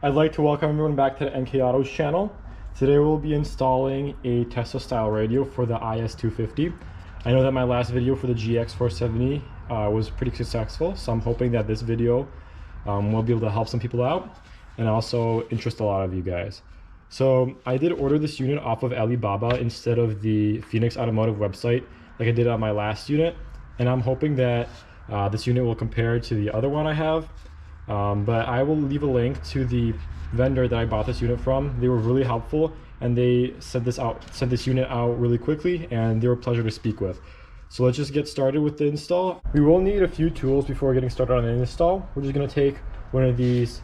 I'd like to welcome everyone back to the NK Autos channel. Today we'll be installing a Tesla-style radio for the IS250. I know that my last video for the GX470 was pretty successful, so I'm hoping that this video will be able to help some people out and also interest a lot of you guys. So I did order this unit off of Alibaba instead of the Phoenix Automotive website like I did on my last unit, and I'm hoping that this unit will compare to the other one I have. But I will leave a link to the vendor that I bought this unit from. They were really helpful, and they sent this unit out really quickly, and they were a pleasure to speak with. So let's just get started with the install. We will need a few tools before getting started on the install. We're just going to take one of these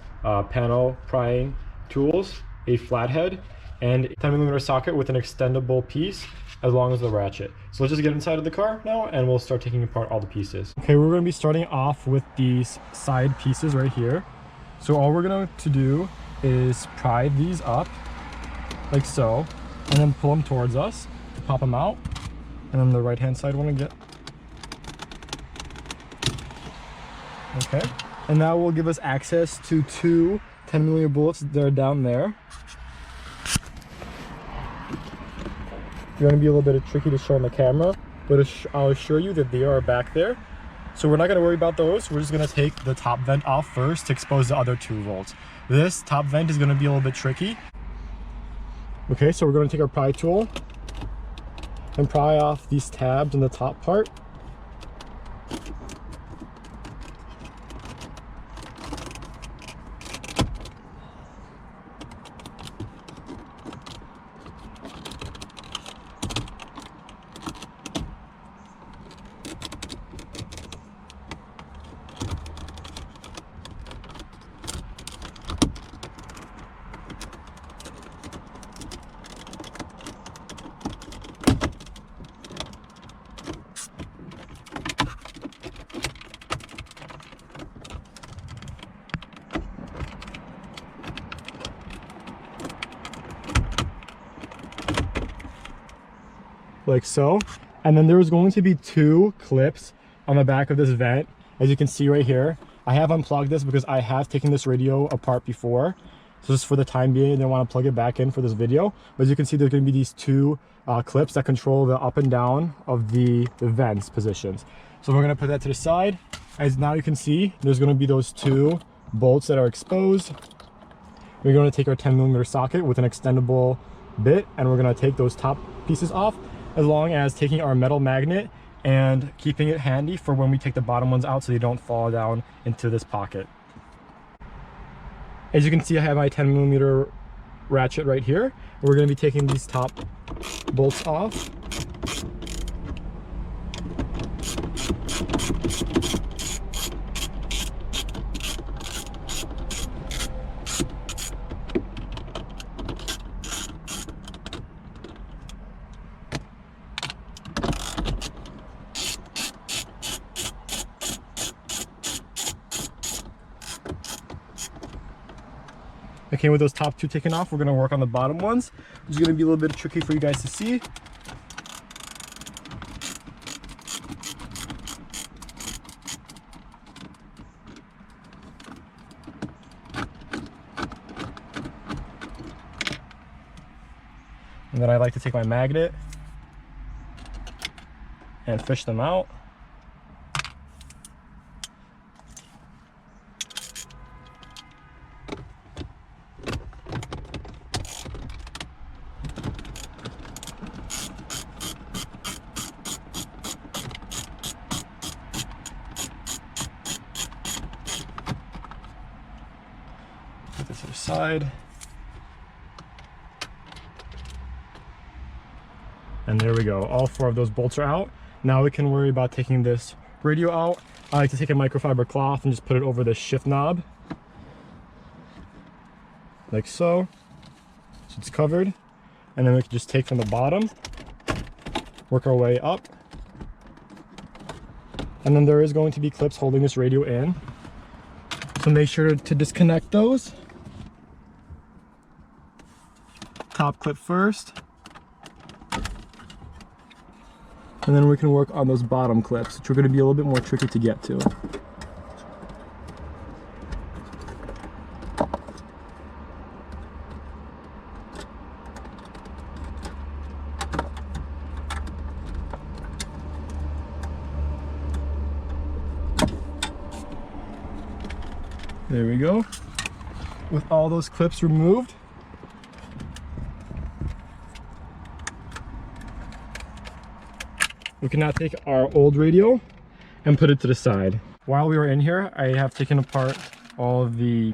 panel prying tools, a flathead, and a 10mm socket with an extendable piece as long as the ratchet. So let's just get inside of the car now and we'll start taking apart all the pieces. Okay, we're going to be starting off with these side pieces right here. So all we're going to do is pry these up like so, and then pull them towards us to pop them out. And then the right hand side one again. Okay, and that will give us access to two 10mm bullets that are down there. They're going to be a little bit tricky to show on the camera, but I'll assure you that they are back there. So we're not going to worry about those. We're just going to take the top vent off first to expose the other 2 volts. This top vent is going to be a little bit tricky. Okay, so we're going to take our pry tool and pry off these tabs in the top part. Like so. And then there's going to be 2 clips on the back of this vent, as you can see right here. I have unplugged this because I have taken this radio apart before, so just for the time being I didn't want to plug it back in for this video. But as you can see, there's going to be these 2 clips that control the up and down of the vents positions. So we're going to put that to the side. As now you can see, there's going to be those 2 bolts that are exposed. We're going to take our 10mm socket with an extendable bit, and we're going to take those top pieces off, as long as taking our metal magnet and keeping it handy for when we take the bottom ones out so they don't fall down into this pocket. As you can see, I have my 10mm ratchet right here. We're going to be taking these top bolts off. Okay, with those top 2 taken off, we're going to work on the bottom ones, which is going to be a little bit tricky for you guys to see. And then I like to take my magnet and fish them out. Put this to the side. And there we go. All 4 of those bolts are out. Now we can worry about taking this radio out. I like to take a microfiber cloth and just put it over the shift knob. Like so. So it's covered. And then we can just take from the bottom, work our way up. And then there is going to be clips holding this radio in. So make sure to disconnect those. Top clip first. And then we can work on those bottom clips, which are going to be a little bit more tricky to get to. There we go. With all those clips removed. We can now take our old radio and put it to the side. While we were in here, I have taken apart all of the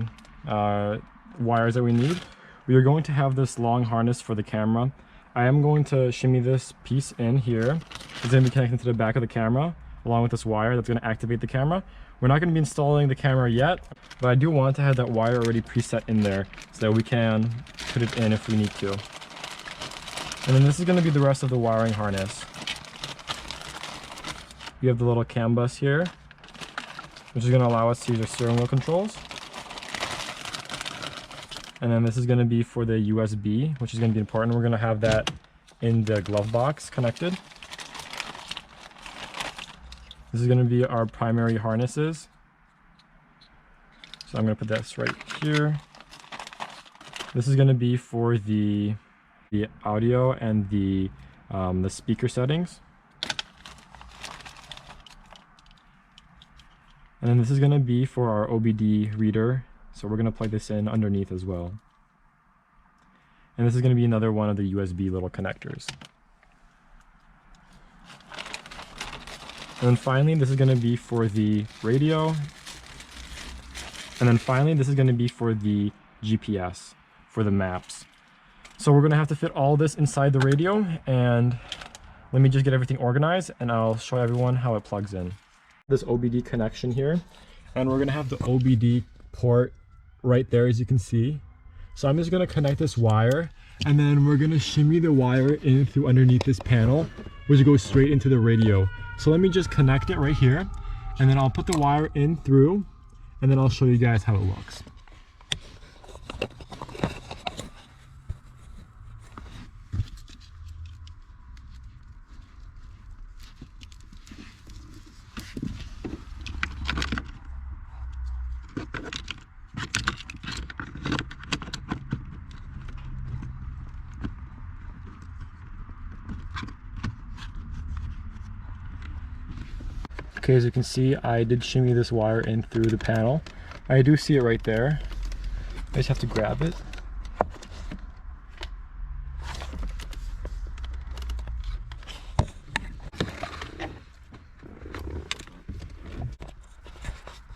wires that we need. We are going to have this long harness for the camera. I am going to shimmy this piece in here. It's going to be connected to the back of the camera along with this wire that's going to activate the camera. We're not going to be installing the camera yet, but I do want to have that wire already preset in there so that we can put it in if we need to. And then this is going to be the rest of the wiring harness. You have the little CAN bus here, which is going to allow us to use our steering wheel controls. And then this is going to be for the USB, which is going to be important. We're going to have that in the glove box connected. This is going to be our primary harnesses. So I'm going to put this right here. This is going to be for the audio and the speaker settings. And then this is going to be for our OBD reader. So we're going to plug this in underneath as well. And this is going to be another one of the USB little connectors. And then finally, this is going to be for the radio. And then finally, this is going to be for the GPS, for the maps. So we're going to have to fit all this inside the radio. And let me just get everything organized and I'll show everyone how it plugs in. This OBD connection here. And we're going to have the OBD port right there, as you can see. So I'm just going to connect this wire. And then we're going to shimmy the wire in through underneath this panel, which goes straight into the radio. So let me just connect it right here, and then I'll put the wire in through, and then I'll show you guys how it looks. Okay, as you can see, I did shimmy this wire in through the panel. I do see it right there. I just have to grab it.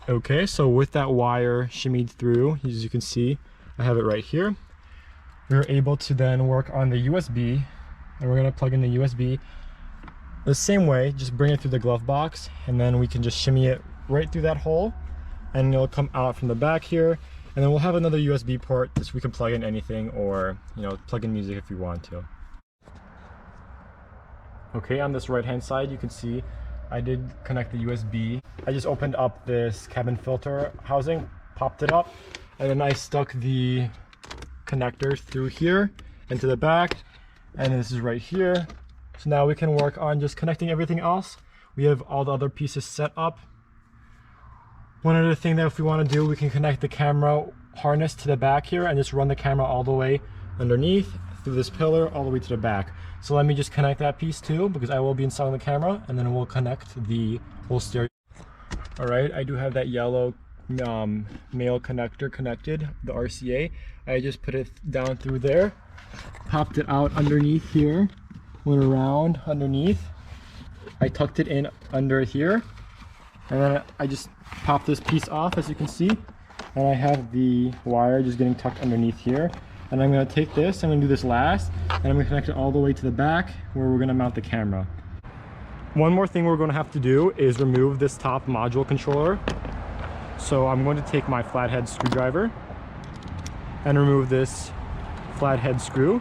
Okay, so with that wire shimmied through, as you can see, I have it right here. We're able to then work on the USB, and we're going to plug in the USB the same way, just bring it through the glove box, and then we can just shimmy it right through that hole, and it'll come out from the back here. And then we'll have another USB port so we can plug in anything, or plug in music if we want to. Okay, on this right hand side you can see I did connect the USB. I just opened up this cabin filter housing, popped it up, and then I stuck the connectors through here into the back, and this is right here. So now we can work on just connecting everything else. We have all the other pieces set up. One other thing that if we want to do, we can connect the camera harness to the back here and just run the camera all the way underneath through this pillar all the way to the back. So let me just connect that piece too, because I will be installing the camera, and then we'll connect the whole stereo. All right, I do have that yellow male connector connected, the RCA. I just put it down through there, popped it out underneath here, went around underneath. I tucked it in under here, and then I just popped this piece off, as you can see, and I have the wire just getting tucked underneath here. And I'm going to take this, I'm going to do this last, and I'm going to connect it all the way to the back where we're going to mount the camera. One more thing we're going to have to do is remove this top module controller. So I'm going to take my flathead screwdriver and remove this flathead screw.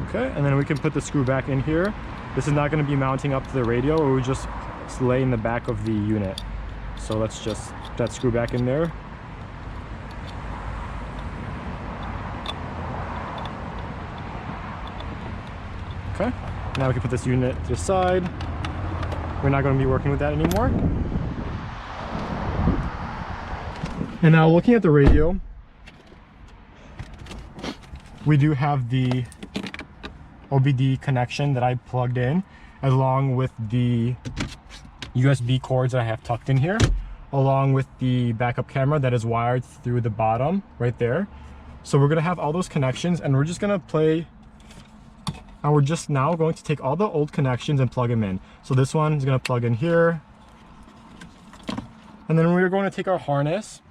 Okay, and then we can put the screw back in here. This is not going to be mounting up to the radio, or we just lay in the back of the unit. So let's just put that screw back in there. Okay, now we can put this unit to the side. We're not going to be working with that anymore. And now looking at the radio, we do have the OBD connection that I plugged in, along with the USB cords that I have tucked in here, along with the backup camera that is wired through the bottom right there. So we're gonna have all those connections, and we're just gonna play, and we're just now going to take all the old connections and plug them in. So this one is gonna plug in here, and then we're going to take our harness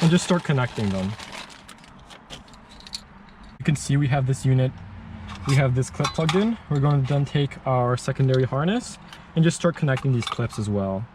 and just start connecting them. You can see we have this unit, we have this clip plugged in. We're going to then take our secondary harness and just start connecting these clips as well.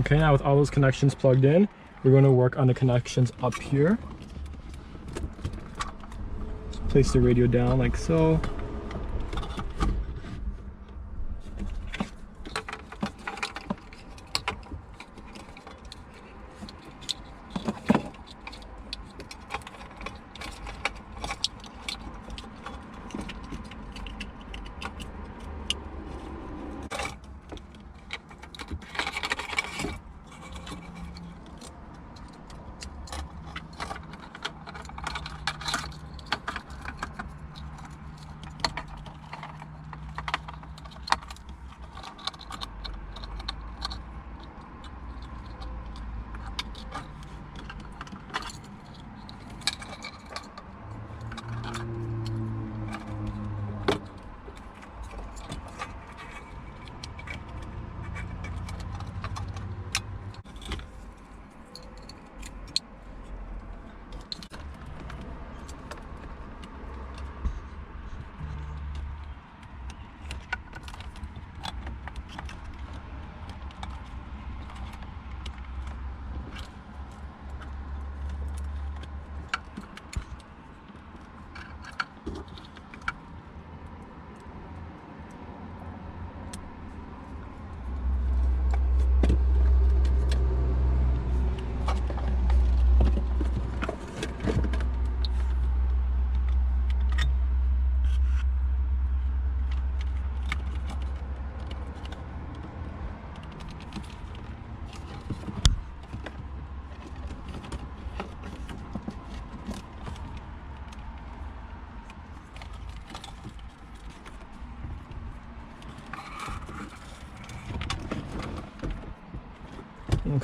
Okay, now with all those connections plugged in, we're going to work on the connections up here. Place the radio down like so.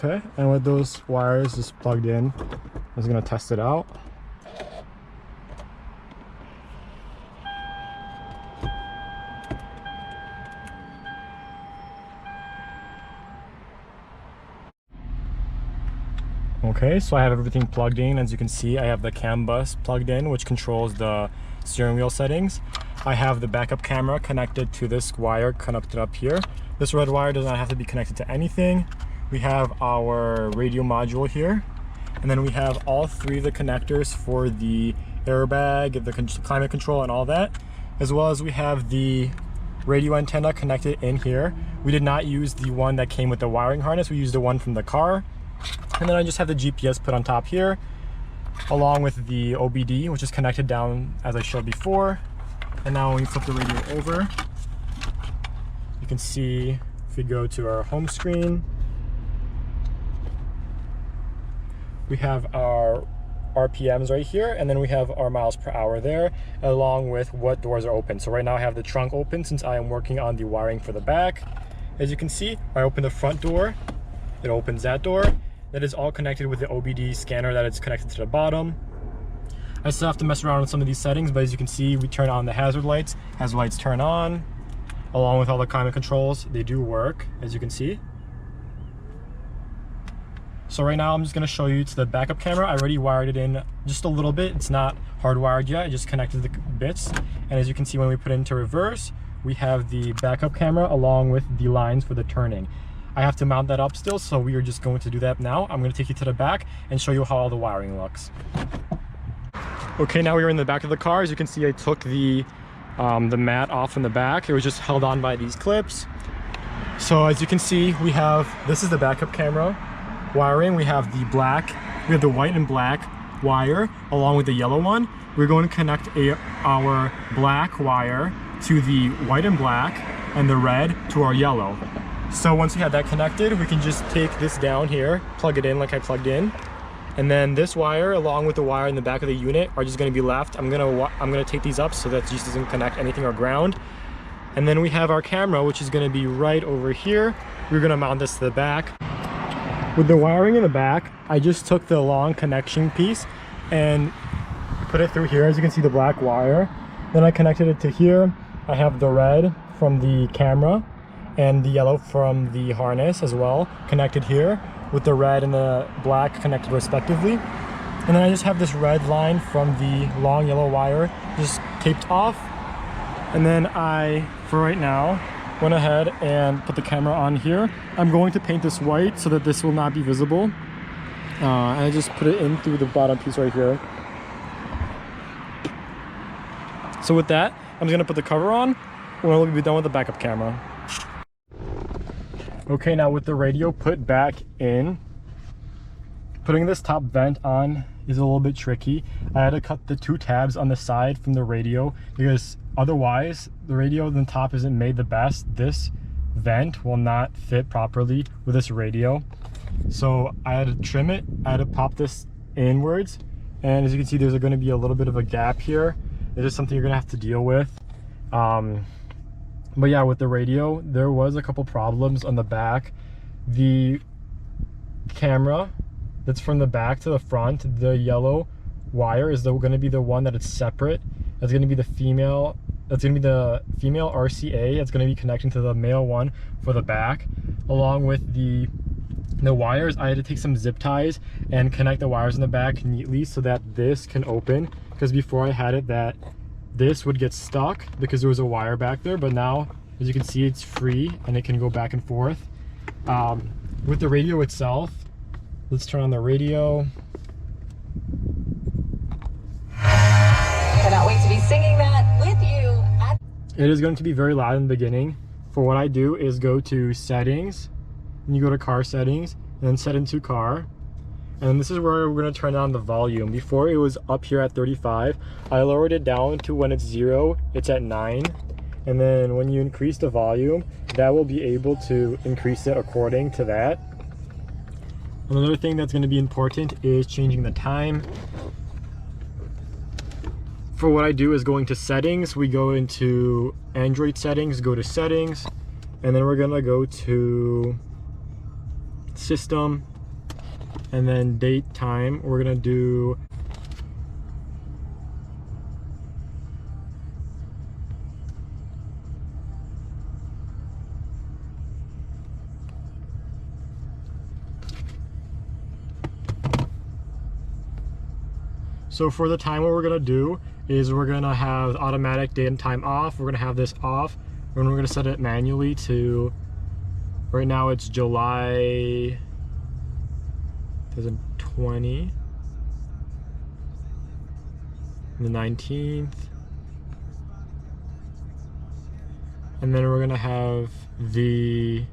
Okay, and with those wires just plugged in, I'm just gonna test it out. Okay, so I have everything plugged in. As you can see, I have the CAN bus plugged in, which controls the steering wheel settings. I have the backup camera connected to this wire connected up here. This red wire does not have to be connected to anything. we have our radio module here, and then we have all three of the connectors for the airbag, the climate control and all that, as well as we have the radio antenna connected in here. We did not use the one that came with the wiring harness, we used the one from the car. And then I just have the GPS put on top here, along with the OBD, which is connected down as I showed before. And now when we flip the radio over, you can see if we go to our home screen, we have our RPMs right here, and then we have our miles per hour there, along with what doors are open. So right now I have the trunk open since I am working on the wiring for the back. As you can see, I open the front door, it opens that door. That is all connected with the OBD scanner that is connected to the bottom. I still have to mess around with some of these settings, but as you can see, we turn on the hazard lights. Hazard lights turn on, along with all the climate controls. They do work, as you can see. So right now I'm just going to show you to the backup camera. I already wired it in just a little bit. It's not hardwired yet. I just connected the bits. And as you can see, when we put it into reverse, we have the backup camera along with the lines for the turning. I have to mount that up still, so we are just going to do that now. I'm going to take you to the back and show you how all the wiring looks. Okay, now we're in the back of the car. As you can see, I took the mat off in the back. It was just held on by these clips. So as you can see, we have, this is the backup camera wiring. We have the black, we have the white and black wire along with the yellow one. We're going to connect our black wire to the white and black and the red to our yellow. So once we have that connected, we can just take this down here, plug it in like I plugged in, and then this wire along with the wire in the back of the unit are just going to be left. I'm gonna take these up so that just doesn't connect anything or ground. And then we have our camera, which is going to be right over here. We're going to mount this to the back. With the wiring in the back, I just took the long connection piece and put it through here. As you can see, the black wire. Then I connected it to here. I have the red from the camera and the yellow from the harness as well connected here, with the red and the black connected respectively. And then I just have this red line from the long yellow wire just taped off. And then I, for right now, went ahead and put the camera on here. I'm going to paint this white so that this will not be visible. And I just put it in through the bottom piece right here. So with that, I'm just gonna put the cover on when we'll be done with the backup camera. Okay, now with the radio put back in, putting this top vent on is a little bit tricky. I had to cut the two tabs on the side from the radio because otherwise the radio on the top isn't made the best. This vent will not fit properly with this radio. So I had to trim it, I had to pop this inwards, and as you can see, there's going to be a little bit of a gap here. It is something you're going to have to deal with. But yeah, with the radio, there was a couple problems on the back. The camera that's from the back to the front, the yellow wire is going to be the one that is separate. That's going to be the female. That's going to be the female RCA. It's going to be connecting to the male one for the back, along with the wires. I had to take some zip ties and connect the wires in the back neatly so that this can open, because before I had it that this would get stuck because there was a wire back there, but now as you can see, it's free and it can go back and forth. With the radio itself, let's turn on the radio. Cannot wait to be singing that with you. It is going to be very loud in the beginning. For what I do is go to settings, and you go to car settings, and then set into car. And this is where we're going to turn on the volume. Before it was up here at 35. I lowered it down to when it's 0, it's at 9. And then when you increase the volume, that will be able to increase it according to that. Another thing that's going to be important is changing the time. For what I do is going to settings. We go into Android settings, go to settings, and then we're going to go to system, and then date time. We're gonna do so for the time, what we're gonna do is we're gonna have automatic date and time off. We're gonna have this off, and we're gonna set it manually to Right now it's July 2020, the 19th. And then we're gonna have the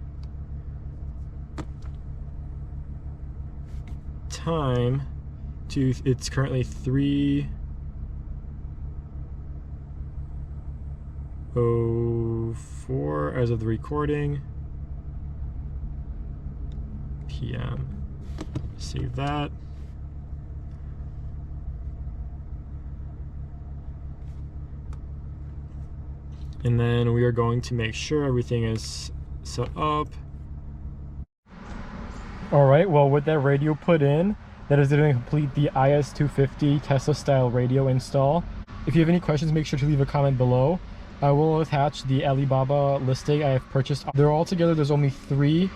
time to, it's currently 3:04 as of the recording p.m. Save that. And then we are going to make sure everything is set up. All right, well, with that radio put in, that is going to complete the IS250 Tesla-Style radio install. If you have any questions, make sure to leave a comment below. I will attach the Alibaba listing I have purchased. They're all together. There's only 3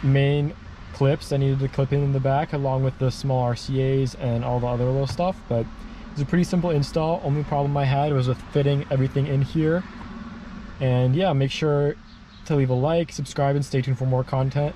main clips I needed to clip in the back, along with the small RCAs and all the other little stuff. But it's a pretty simple install. Only problem I had was with fitting everything in here. And yeah, make sure to leave a like, subscribe, and stay tuned for more content.